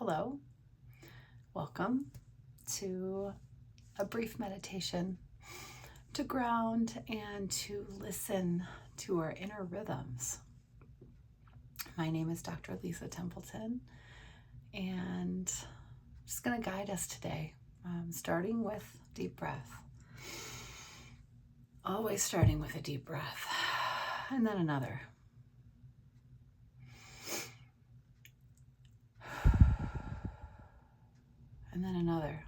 Hello, welcome to a brief meditation to ground and to listen to our inner rhythms. My name is Dr. Lisa Templeton, and I'm just going to guide us today, starting with deep breath. Always starting with a deep breath, and then another. And then another.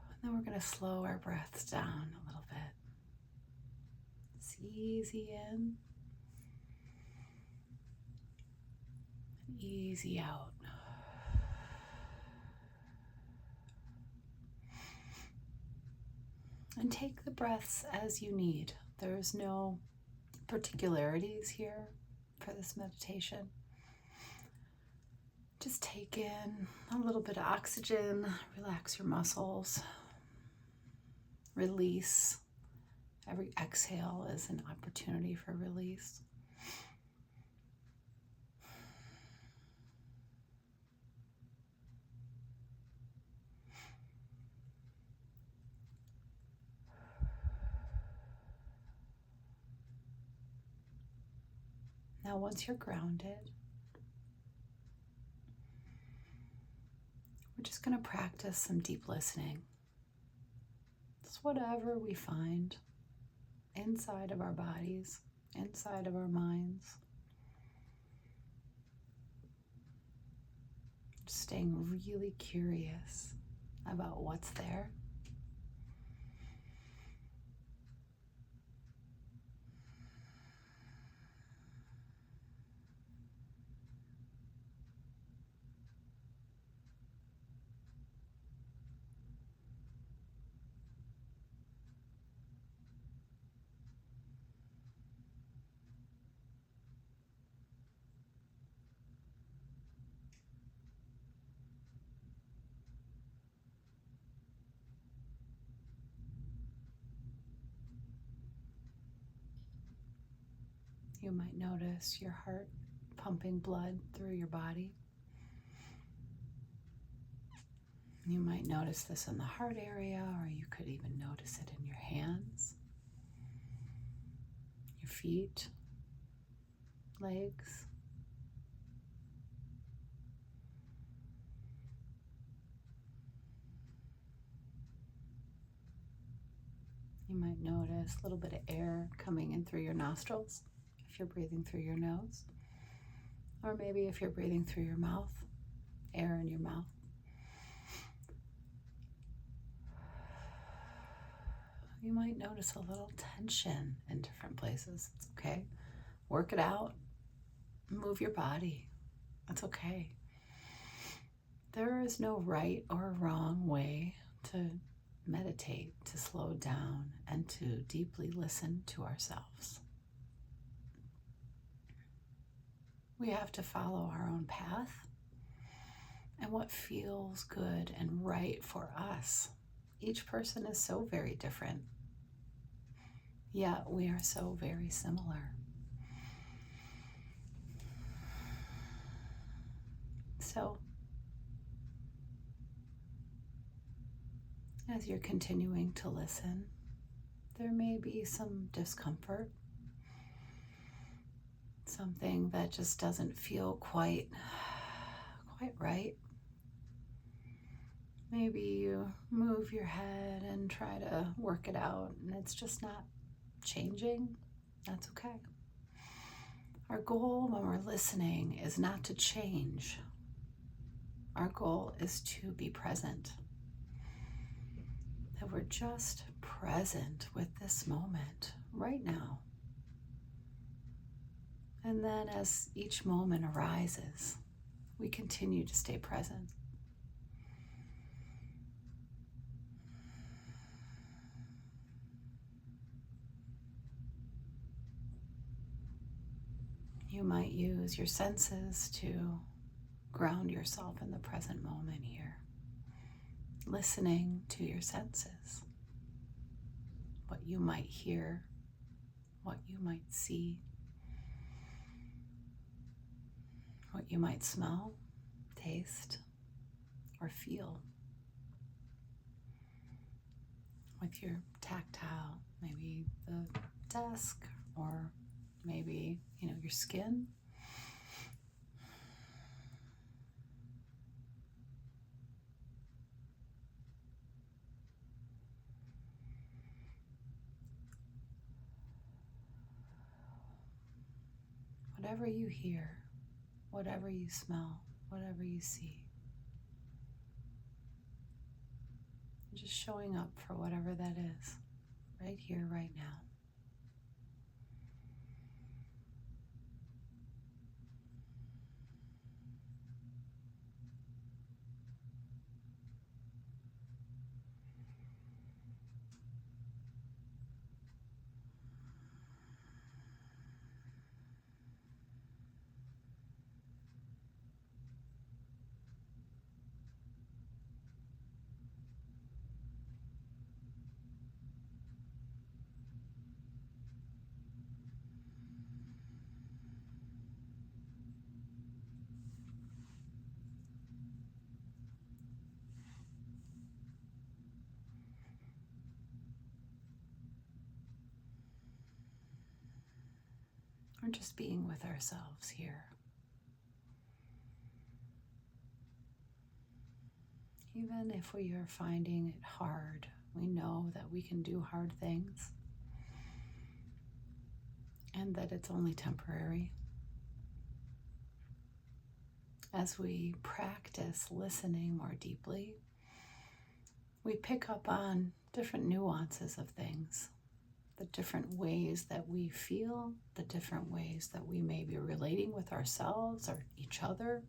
And then we're going to slow our breaths down a little bit. It's easy in, and easy out. And take the breaths as you need. There's no particularities here for this meditation. Just take in a little bit of oxygen, relax your muscles, release. Every exhale is an opportunity for release. Now, once you're grounded, we're just going to practice some deep listening. It's whatever we find inside of our bodies, inside of our minds. Just staying really curious about what's there. You might notice your heart pumping blood through your body. You might notice this in the heart area, or you could even notice it in your hands, your feet, legs. You might notice a little bit of air coming in through your nostrils if you're breathing through your nose, or maybe if you're breathing through your mouth, air in your mouth. You might notice a little tension in different places. It's okay. Work it out. Move your body. That's okay. There is no right or wrong way to meditate, to slow down, and to deeply listen to ourselves. We have to follow our own path and what feels good and right for us. Each person is so very different, yet we are so very similar. So, as you're continuing to listen, there may be some discomfort, something that just doesn't feel quite right. Maybe you move your head and try to work it out, and it's just not changing. That's okay. Our goal when we're listening is not to change. Our goal is to be present. That we're just present with this moment right now. And then as each moment arises, we continue to stay present. You might use your senses to ground yourself in the present moment here, listening to your senses, what you might hear, what you might see, what you might smell, taste, or feel with your tactile, maybe the desk, or maybe, your skin. Whatever you hear, whatever you smell, whatever you see, just showing up for whatever that is, right here, right now. We're just being with ourselves here. Even if we are finding it hard, we know that we can do hard things and that it's only temporary. As we practice listening more deeply, we pick up on different nuances of things, the different ways that we feel, the different ways that we may be relating with ourselves or each other.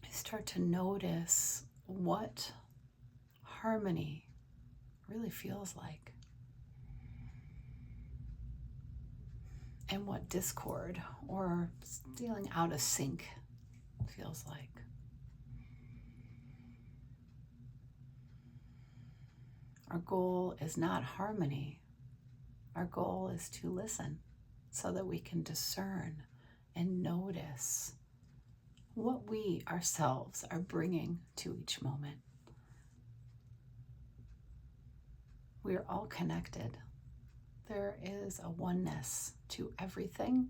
I start to notice what harmony really feels like and what discord or feeling out of sync feels like. Our goal is not harmony. Our goal is to listen so that we can discern and notice what we ourselves are bringing to each moment. We are all connected. There is a oneness to everything.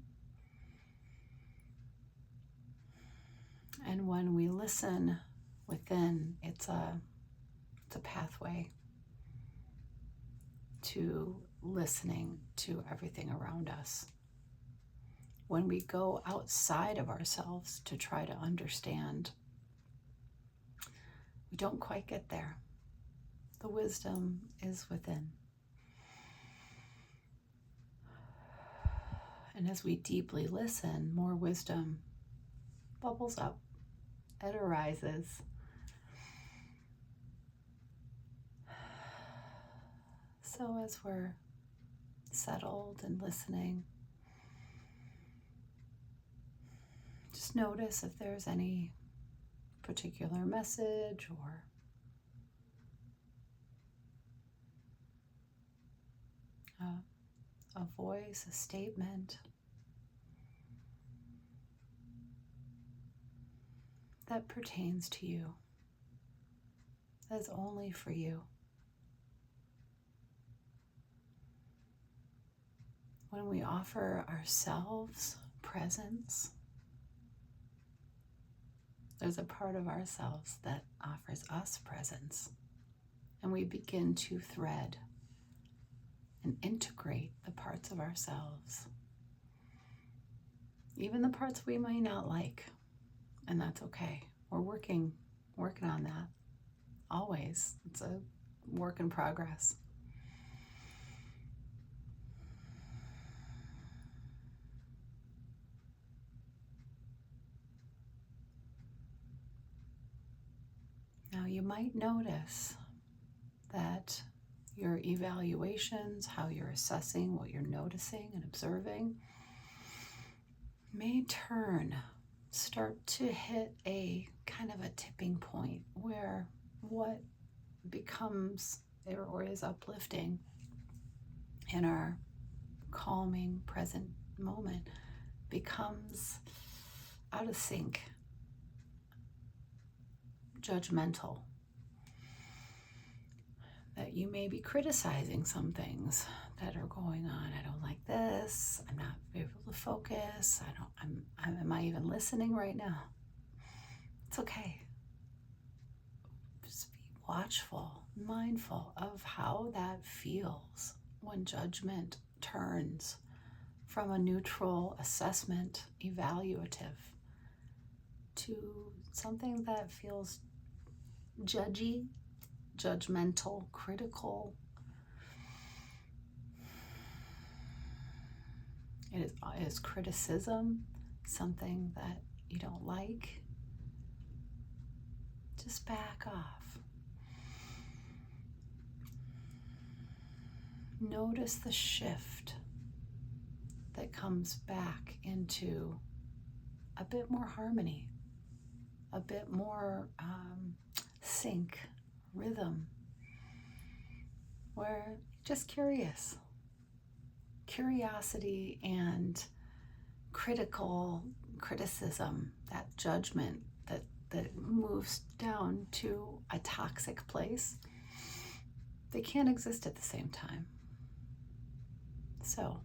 And when we listen within, it's a pathway to listening to everything around us. When we go outside of ourselves to try to understand, we don't quite get there. The wisdom is within. And as we deeply listen, more wisdom bubbles up. It arises. So as we're settled and listening, just notice if there's any particular message or a voice, a statement that pertains to you, that's only for you. When we offer ourselves presence, there's a part of ourselves that offers us presence, and we begin to thread and integrate the parts of ourselves, even the parts we may not like, and that's okay. We're working on that always. It's a work in progress. Now you might notice that your evaluations, how you're assessing what you're noticing and observing, may start to hit a kind of a tipping point where what becomes or is uplifting in our calming present moment becomes out of sync, judgmental, that you may be criticizing some things that are going on. I don't like this. I'm not able to focus. Am I even listening right now? It's okay. Just be watchful, mindful of how that feels when judgment turns from a neutral assessment, evaluative, to something that feels judgy, judgmental, critical. Is criticism something that you don't like? Just back off. Notice the shift that comes back into a bit more harmony, a bit more sync, rhythm, where you're just curious. Curiosity and criticism, that judgment that moves down to a toxic place, they can't exist at the same time. So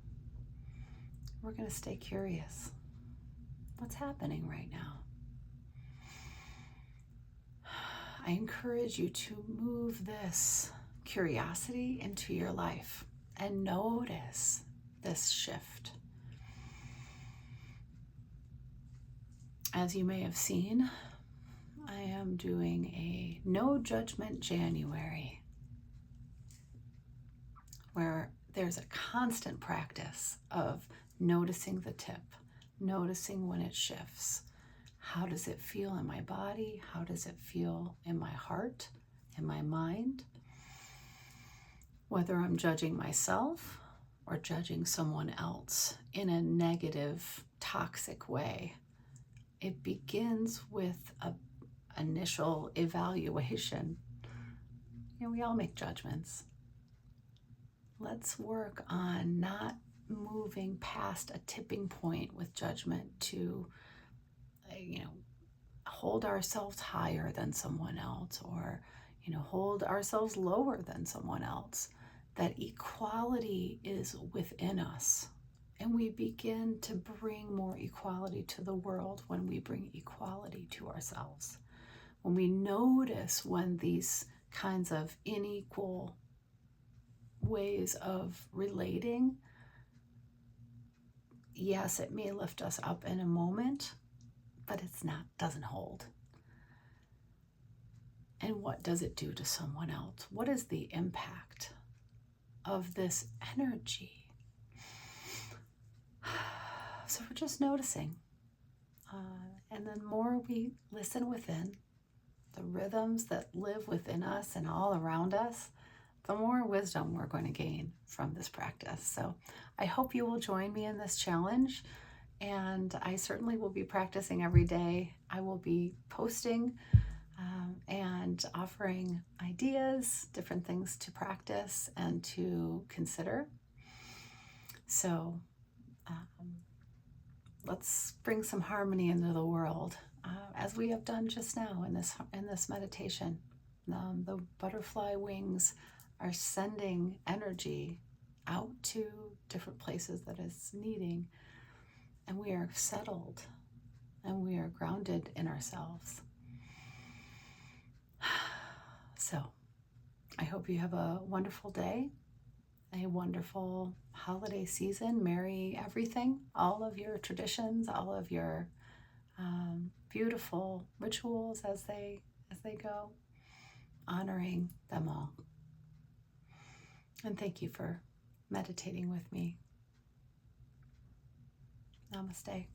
we're going to stay curious. What's happening right now? I encourage you to move this curiosity into your life and notice this shift. As you may have seen, I am doing a no judgment January, where there's a constant practice of noticing the tip, noticing when it shifts. How does it feel in my body? How does it feel in my heart, in my mind? Whether I'm judging myself or judging someone else in a negative, toxic way, it begins with an initial evaluation. We all make judgments. Let's work on not moving past a tipping point with judgment to, hold ourselves higher than someone else, or, hold ourselves lower than someone else. That equality is within us. And we begin to bring more equality to the world when we bring equality to ourselves. When we notice when these kinds of unequal ways of relating, yes, it may lift us up in a moment, but doesn't hold. And what does it do to someone else? What is the impact of this energy? So we're just noticing. And the more we listen within, the rhythms that live within us and all around us, the more wisdom we're going to gain from this practice. So I hope you will join me in this challenge. And I certainly will be practicing every day. I will be posting and offering ideas, different things to practice and to consider. So let's bring some harmony into the world, as we have done just now in this meditation. The butterfly wings are sending energy out to different places that it's needing, and we are settled and we are grounded in ourselves. So I hope you have a wonderful day, a wonderful holiday season. Merry everything, all of your traditions, all of your beautiful rituals as they go, honoring them all. And thank you for meditating with me. Namaste.